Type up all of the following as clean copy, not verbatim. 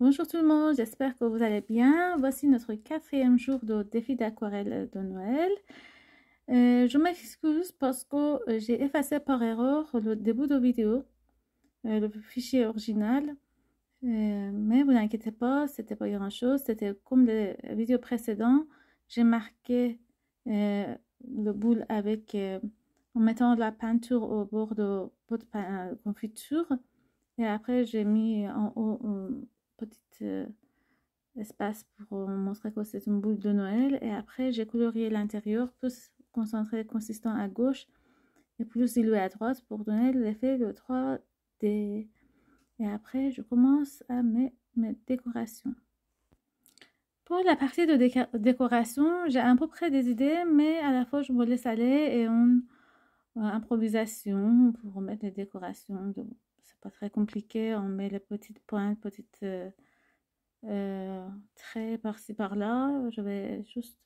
Bonjour tout le monde, j'espère que vous allez bien. Voici notre 4e jour de défi d'aquarelle de Noël. Je m'excuse parce que j'ai effacé par erreur le début de vidéo, le fichier original. Mais vous inquiétez pas, c'était pas grand chose. C'était comme les vidéos précédentes. J'ai marqué le boule avec en mettant de la peinture au bord de votre confiture. Et après, j'ai mis en haut une petite espace pour montrer que c'est une boule de Noël. Et après, j'ai colorié l'intérieur, plus concentré, consistant à gauche et plus dilué à droite pour donner l'effet de 3D. Et après, je commence à mes décorations. Pour la partie de décoration, j'ai à peu près des idées, mais à la fois, je me laisse aller et on improvisation pour mettre les décorations. C'est pas très compliqué, on met les petites pointes, petites traits par-ci par-là. Je vais juste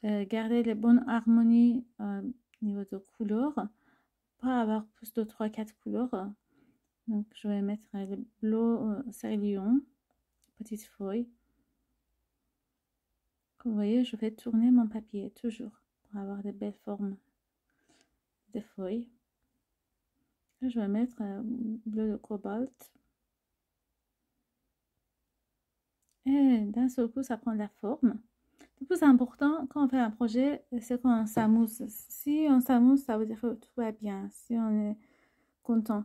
garder les bonnes harmonies au niveau de couleurs, pas avoir plus de 3-4 couleurs. Donc je vais mettre le bleu cérélion, petite feuille. Comme vous voyez, je vais tourner mon papier toujours pour avoir des belles formes des feuilles. Là, je vais mettre bleu de cobalt. Et d'un seul coup, ça prend la forme. Le plus important quand on fait un projet, c'est qu'on s'amuse. Si on s'amuse, ça veut dire que tout va bien. Si on est content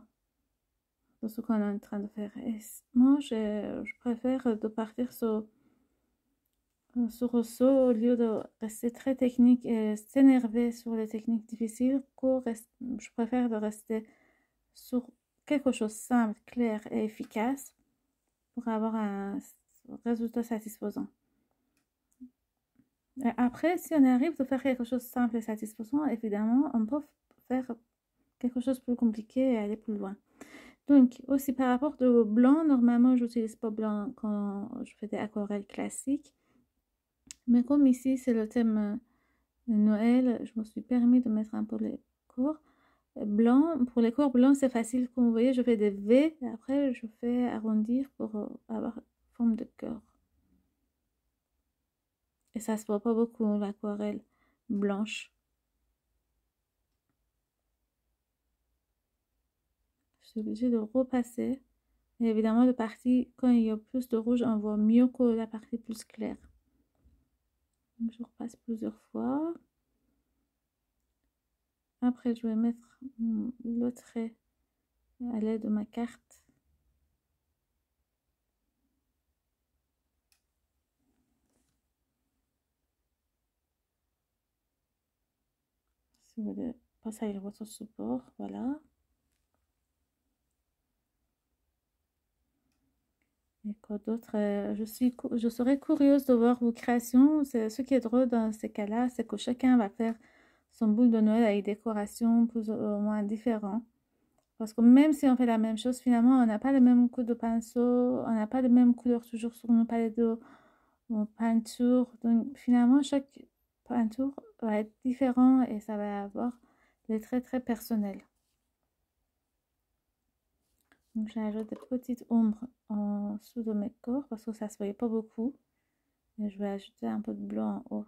de ce qu'on est en train de faire. Et moi, je préfère de partir sur ce au lieu de rester très technique et s'énerver sur les techniques difficiles. Je préfère de rester sur quelque chose de simple, clair et efficace pour avoir un résultat satisfaisant. Et après, si on arrive de faire quelque chose de simple et satisfaisant, évidemment, on peut faire quelque chose de plus compliqué et aller plus loin. Donc, aussi par rapport au blanc, normalement, je n'utilise pas blanc quand je fais des aquarelles classiques. Mais comme ici, c'est le thème de Noël, je me suis permis de mettre un peu les corps blancs. Pour les corps blancs, c'est facile. Comme vous voyez, je fais des V et après, je fais arrondir pour avoir forme de cœur. Et ça se voit pas beaucoup, l'aquarelle blanche. Je suis obligée de repasser. Et évidemment, la partie, quand il y a plus de rouge, on voit mieux que la partie plus claire. Donc, je repasse plusieurs fois. Après, je vais mettre le trait à l'aide de ma carte. Si vous voulez passer à votre support, voilà. Et quoi d'autre? Je serais curieuse de voir vos créations. Ce qui est drôle dans ces cas-là, c'est que chacun va faire son boule de Noël avec des décorations plus ou moins différentes. Parce que même si on fait la même chose, finalement, on n'a pas le même coup de pinceau, on n'a pas les mêmes couleurs toujours sur nos palettes de peinture. Donc, finalement, chaque peinture va être différent et ça va avoir des traits très personnels. Donc, j'ajoute des petites ombres en dessous de mes corps parce que ça ne se voyait pas beaucoup. Et je vais ajouter un peu de blanc en haut.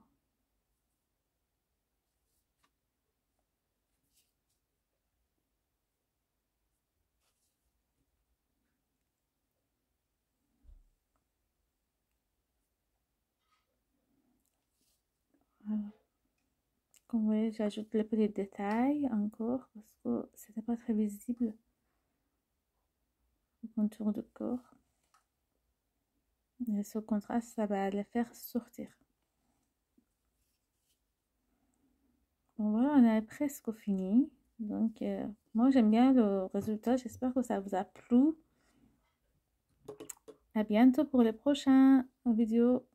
Voilà. Comme vous voyez, j'ajoute les petits détails encore parce que c'était pas très visible. Le contour du corps. Et ce contraste, ça va les faire sortir. Bon, voilà, on est presque fini. Donc, moi, j'aime bien le résultat. J'espère que ça vous a plu. À bientôt pour les prochaines vidéos.